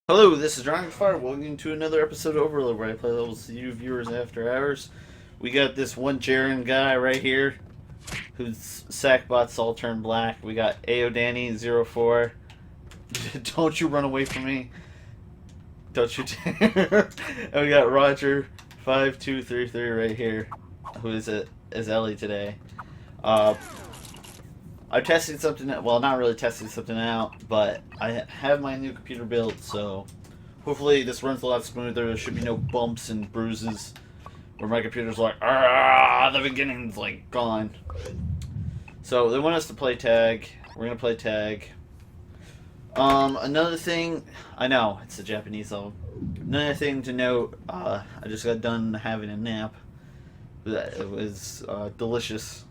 Hello, this is Dragonicfire. Welcome to another episode of Overload where I play levels to you viewers after hours. We got this one Jaren guy right here whose sackbots all turned black. We got Danny04. Don't you run away from me. Don't you dare. And we got Roger5233 right here who is Ellie today. I'm testing something, well, not really testing something out, but I have my new computer built, so hopefully this runs a lot smoother. There should be no bumps and bruises where my computer's like, the beginning's like gone. So they want us to play tag. We're going to play tag. Another thing, I know, it's a Japanese level. Another thing to note, I just got done having a nap. It was delicious.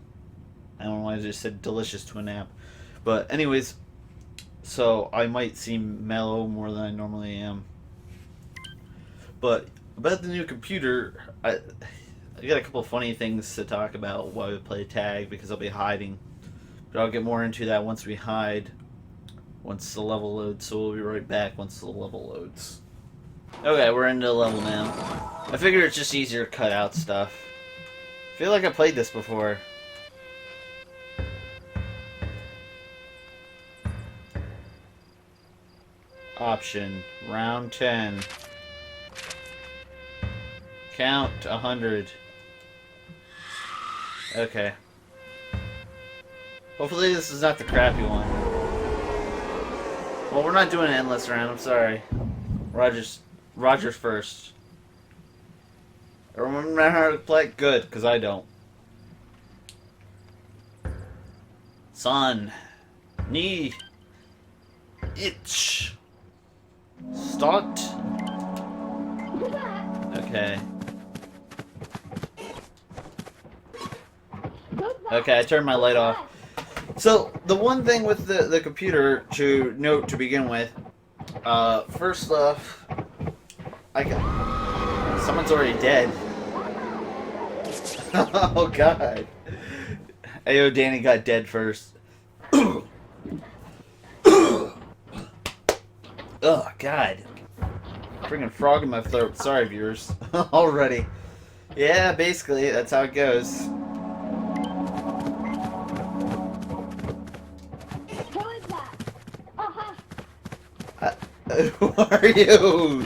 I don't know why I just said delicious to a nap. But anyways, so I might seem mellow more than I normally am. But about the new computer, I got a couple of funny things to talk about while we play tag because I'll be hiding. But I'll get more into that once we hide, once the level loads. So we'll be right back once the level loads. Okay, we're into the level now. I figure it's just easier to cut out stuff. I feel like I played this before. Option, round 10. Count 100. Okay. Hopefully this is not the crappy one. Well, we're not doing an endless round, I'm sorry. Roger's first. Remember how to play? Good, because I don't. Son. Knee. Itch. Start. Okay. Okay, I turned my light off. So, the one thing with the computer to note to begin with, first off, someone's already dead. Oh god. Ayo, Danny got dead first. Oh god. Freaking frog in my throat. Sorry, viewers. Already. Yeah, basically, that's how it goes. Who is that? Who are you?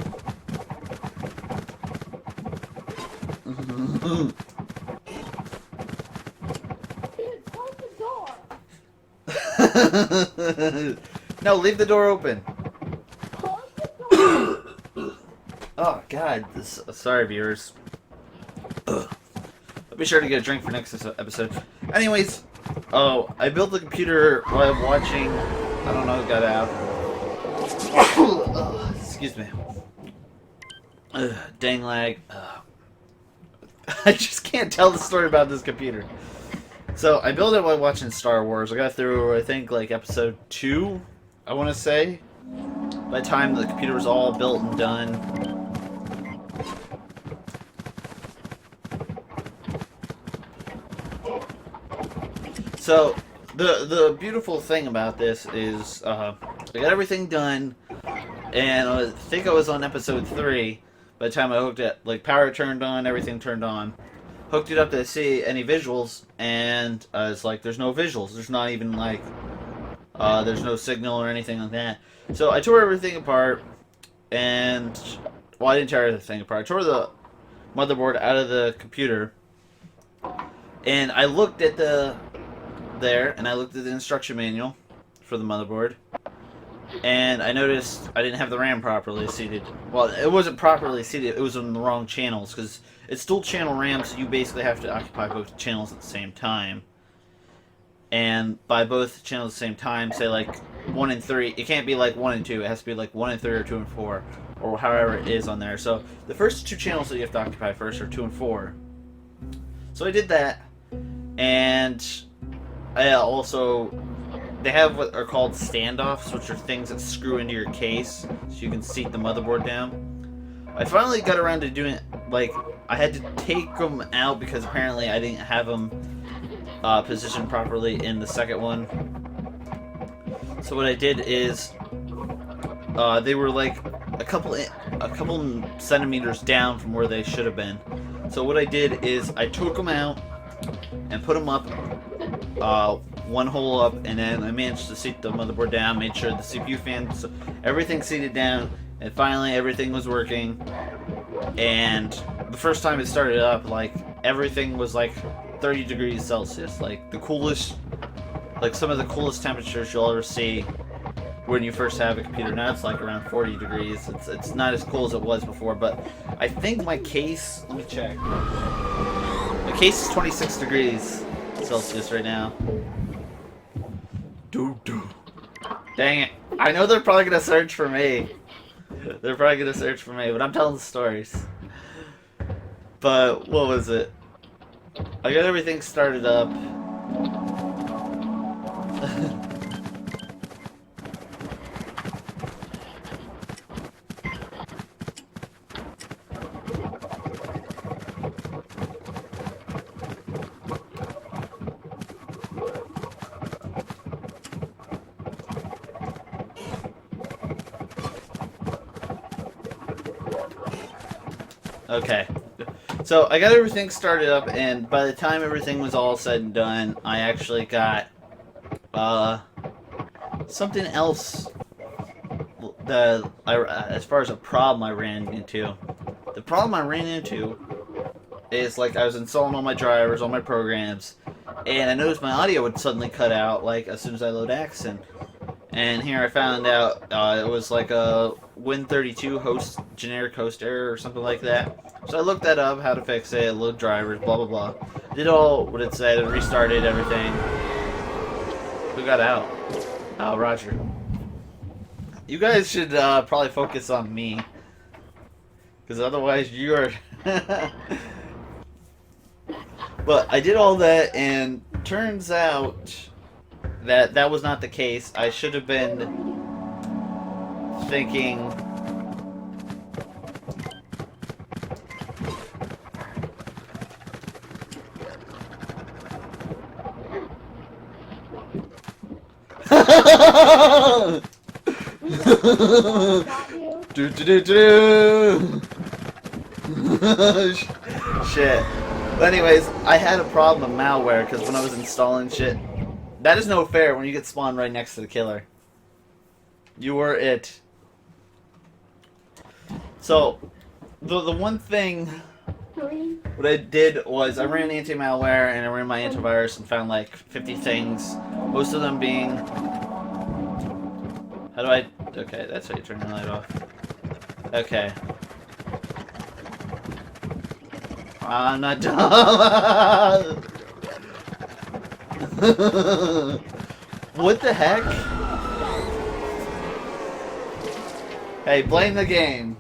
Dude, close the door. No, leave the door open. Close the door. Oh god, sorry viewers. Ugh. I'll be sure to get a drink for next episode. Anyways, I built the computer while I'm watching. I don't know who got out. Excuse me. Dang lag. I just can't tell the story about this computer. So I built it while watching Star Wars. I got through, I think, like episode 2, I want to say. By the time the computer was all built and done. So, the beautiful thing about this is, I got everything done, and I think I was on episode 3 by the time I hooked it, like, power turned on, everything turned on. Hooked it up to see any visuals, and it's like, there's no visuals. There's not even, like, there's no signal or anything like that. So I tore everything apart, and, well, I didn't tear everything apart. I tore the motherboard out of the computer, and I looked at and I looked at the instruction manual for the motherboard, and I noticed I didn't have the RAM properly seated. Well, it wasn't properly seated, it was on the wrong channels, because it's dual channel RAM, so you basically have to occupy both channels at the same time. And by both channels at the same time, say like 1 and 3, it can't be like 1 and 2, it has to be like 1 and 3 or 2 and 4, or however it is on there. So the first 2 channels that you have to occupy first are 2 and 4. So I did that, and I also, they have what are called standoffs, which are things that screw into your case, so you can seat the motherboard down. I finally got around to doing it, like, I had to take them out because apparently I didn't have them positioned properly in the second one. So what I did is, they were like a couple centimeters down from where they should have been. So what I did is I took them out and put them up, one hole up, and then I managed to seat the motherboard down, made sure the CPU fans, everything seated down, and finally everything was working. And the first time it started up, like, everything was like 30 degrees Celsius, like the coolest, like some of the coolest temperatures you'll ever see when you first have a computer. Now it's like around 40 degrees. It's not as cool as it was before, but I think my case, let me check. My case is 26 degrees Celsius right now. Dang it. I know they're probably going to search for me. They're probably going to search for me, but I'm telling the stories. But, what was it? I got everything started up. Okay, so I got everything started up, and by the time everything was all said and done, I actually got something else that as far as a problem I ran into. The problem I ran into is, like, I was installing all my drivers, all my programs, and I noticed my audio would suddenly cut out, like, as soon as I load Accent. And here I found out it was like a Win32 host, generic host error or something like that. So I looked that up, how to fix it, load drivers, blah blah blah. Did all what it said and restarted everything. Who got out? Oh, Roger. You guys should probably focus on me. Because otherwise you're... But I did all that, and turns out that was not the case. I should have been thinking... do do do do. Shit. But anyways, I had a problem with malware because when I was installing shit, that is no fair when you get spawned right next to the killer. You were it. So, the one thing, what I did was I ran anti-malware and I ran my antivirus and found like 50 things. Most of them being... How do I... Okay, that's how you turn the light off. Okay. I'm not dumb. What the heck? Hey, blame the game.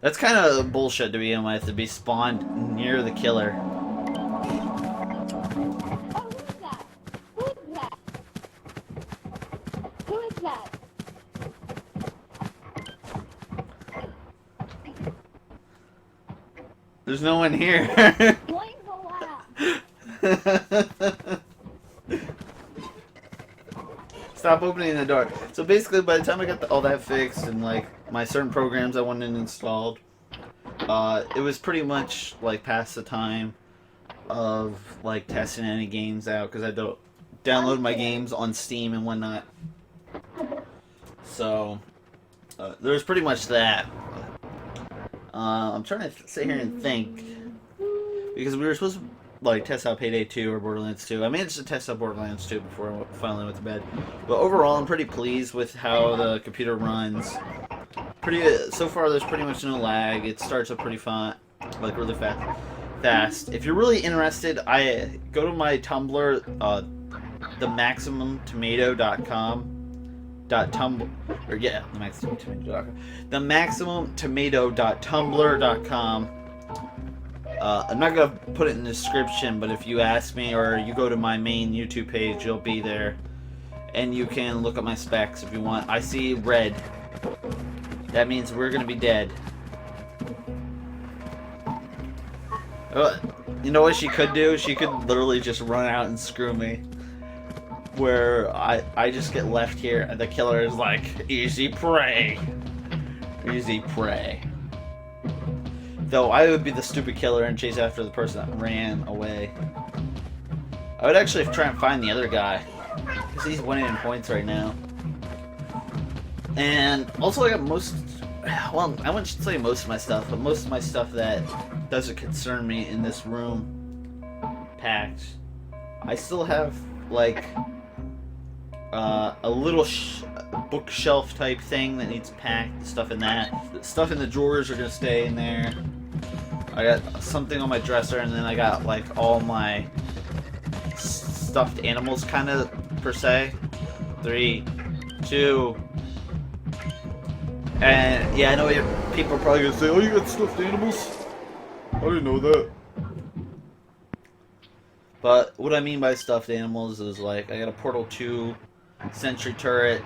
That's kind of bullshit to begin with, to be spawned near the killer. There's no one here. Stop opening the door. So basically, by the time I got all that fixed and like my certain programs I wanted installed, it was pretty much like past the time of like testing any games out because I don't download my games on Steam and whatnot. So there's pretty much that. I'm trying to sit here and think, because we were supposed to like test out Payday 2 or Borderlands 2. I managed to test out Borderlands 2 before I finally went to bed. But overall, I'm pretty pleased with how the computer runs. So far, there's pretty much no lag. It starts up pretty fun, like really fast. If you're really interested, I go to my Tumblr, themaximumtomato.com. themaximumtomato.tumblr.com. I'm not gonna put it in the description, but if you ask me or you go to my main YouTube page, you'll be there, and you can look at my specs if you want. I see red. That means we're gonna be dead. You know what she could do? She could literally just run out and screw me. Where I just get left here and the killer is like, easy prey. Easy prey. Though I would be the stupid killer and chase after the person that ran away. I would actually try and find the other guy. Because he's winning in points right now. And also I got most... Well, I wouldn't say most of my stuff, but most of my stuff that doesn't concern me in this room packed. I still have, like, a little bookshelf type thing that needs packed. Stuff in that. The stuff in the drawers are going to stay in there. I got something on my dresser, and then I got, like, all my stuffed animals, kind of, per se. 3, 2... And yeah, I know people are probably gonna say, "Oh, you got stuffed animals." I didn't know that. But what I mean by stuffed animals is like I got a Portal 2 sentry turret.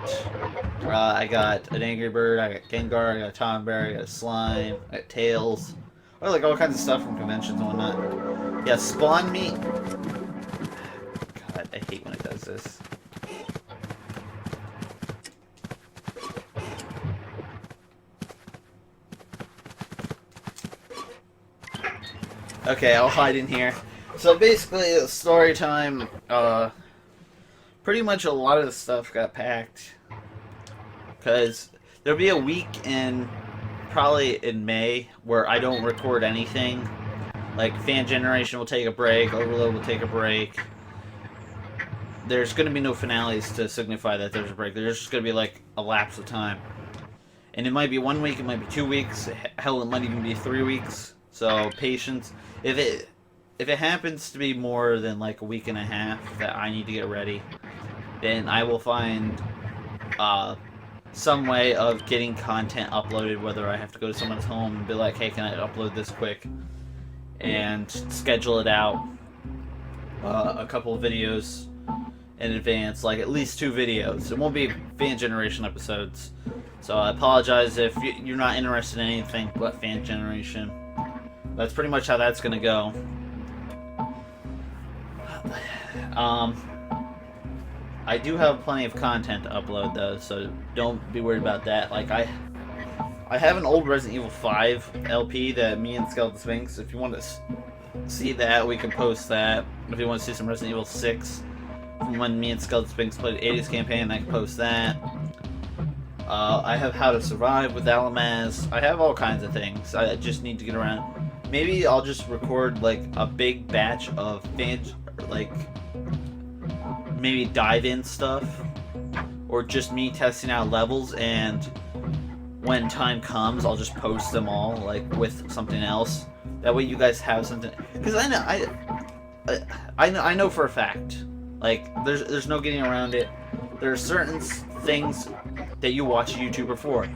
I got an Angry Bird. I got Gengar. I got a Tom Bear. I got a Slime. I got Tails. I like all kinds of stuff from conventions and whatnot. Yeah, spawn meat. God, I hate when it does this. Okay, I'll hide in here. So basically, story time, pretty much a lot of the stuff got packed. Because there'll be a week probably in May, where I don't record anything. Like, Fan Generation will take a break, Overload will take a break. There's going to be no finales to signify that there's a break. There's just going to be, like, a lapse of time. And it might be 1 week, it might be 2 weeks, hell, it might even be 3 weeks. So, patience. If it happens to be more than like a week and a half that I need to get ready, then I will find some way of getting content uploaded, whether I have to go to someone's home and be like, hey, can I upload this quick? And schedule it out a couple of videos in advance, like at least 2 videos. It won't be Fan Generation episodes. So I apologize if you're not interested in anything but Fan Generation. That's pretty much how that's gonna go. I do have plenty of content to upload though, so don't be worried about that. Like I have an old Resident Evil 5 LP that me and Skeleton Sphinx. If you want to see that, we can post that. If you want to see some Resident Evil 6 from when me and Skeleton Sphinx played 80s campaign, I can post that. I have How to Survive with Alamaz. I have all kinds of things. I just need to get around. Maybe I'll just record like a big batch of like maybe dive-in stuff, or just me testing out levels, and when time comes, I'll just post them all like with something else. That way, you guys have something. Because I know for a fact, like there's no getting around it. There are certain things that you watch a YouTuber for.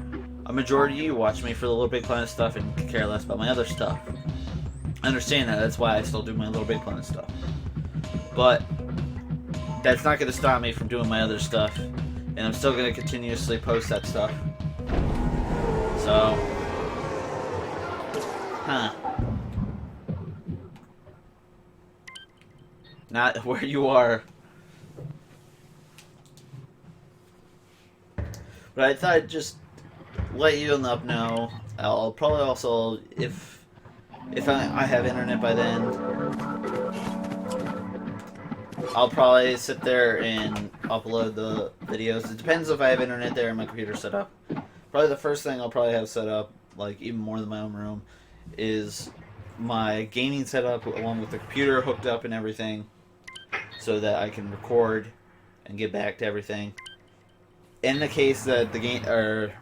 A majority of you watch me for the Little Big Planet stuff and care less about my other stuff. I understand that. That's why I still do my Little Big Planet stuff. But that's not going to stop me from doing my other stuff. And I'm still going to continuously post that stuff. So. Not where you are. But I thought I'd just let you know. I'll probably also, if I have internet by then, I'll probably sit there and upload the videos. It depends if I have internet there and my computer set up. Probably the first thing I'll probably have set up, like even more than my own room, is my gaming setup along with the computer hooked up and everything, so that I can record and get back to everything. In the case that the game, or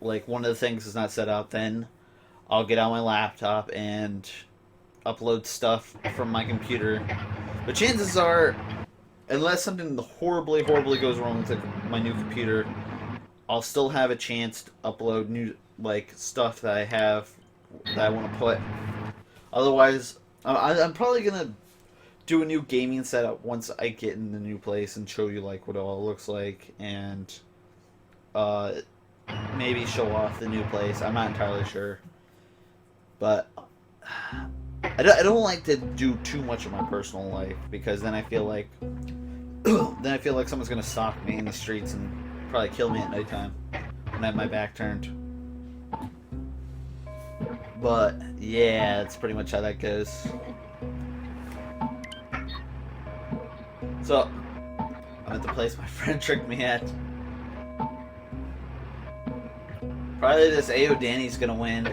like one of the things is not set up, then I'll get on my laptop and upload stuff from my computer. But chances are, unless something horribly goes wrong with my new computer, I'll still have a chance to upload new stuff that I have that I want to put. Otherwise, I'm probably gonna do a new gaming setup once I get in the new place and show you what it all looks like, and maybe show off the new place. I'm not entirely sure, but I don't like to do too much of my personal life because then I feel like someone's gonna stalk me in the streets and probably kill me at nighttime when I have my back turned. But yeah, that's pretty much how that goes. So I'm at the place my friend tricked me at. Probably this AO Danny's gonna win.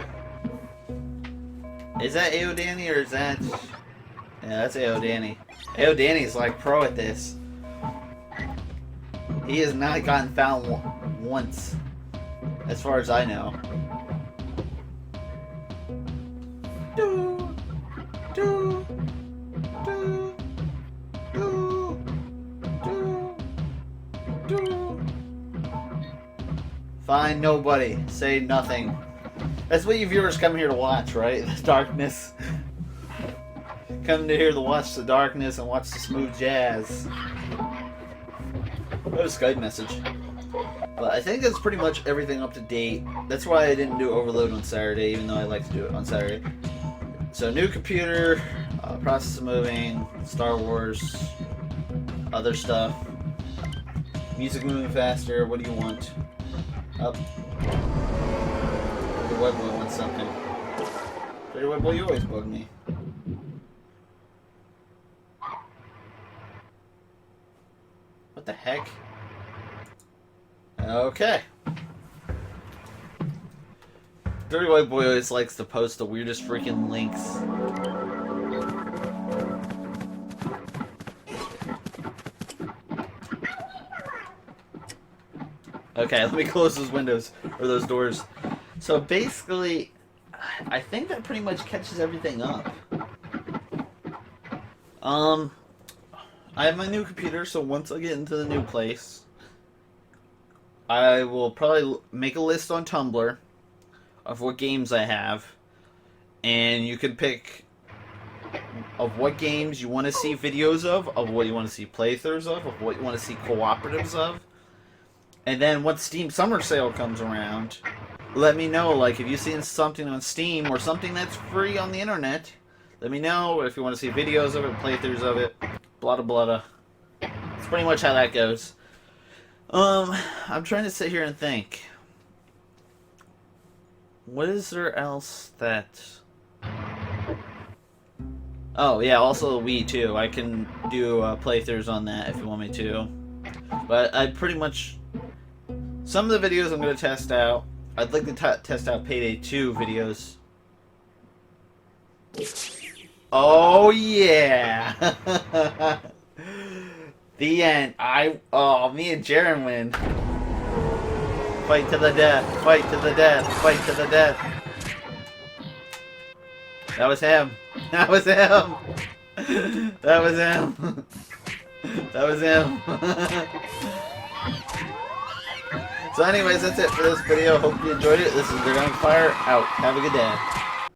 Is that AO Danny or is that... Yeah, that's AO Danny. AO Danny's like pro at this. He has not gotten found once, as far as I know. Do, do, do, do, do, do. Find nobody. Say nothing. That's what you viewers come here to watch, right? The darkness. Come to here to watch the darkness and watch the smooth jazz. That was a Skype message. But I think that's pretty much everything up to date. That's why I didn't do Overload on Saturday, even though I like to do it on Saturday. So, new computer, process of moving, Star Wars, other stuff. Music moving faster, what do you want? Up. The White Boy wants something. Dirty White Boy, you always bug me. What the heck? Okay. Dirty White Boy always likes to post the weirdest freaking links. Okay, let me close those windows, or those doors. So basically, I think that pretty much catches everything up. I have my new computer, so once I get into the new place, I will probably make a list on Tumblr of what games I have, and you can pick of what games you want to see videos of what you want to see playthroughs of what you want to see cooperatives of. And then once Steam Summer Sale comes around, let me know, like, if you've seen something on Steam or something that's free on the internet, let me know if you want to see videos of it, playthroughs of it, blah, blah, blah. That's pretty much how that goes. I'm trying to sit here and think. What is there else that... Oh, yeah, also Wii, too. I can do playthroughs on that if you want me to. But I pretty much... Some of the videos I'm going to test out. I'd like to test out Payday 2 videos. Oh, yeah! The end. Oh, me and Jaren win. Fight to the death. Fight to the death. Fight to the death. That was him. That was him. That was him. That was him. So anyways, that's it for this video. Hope you enjoyed it. This is Dragonicfire out. Have a good day.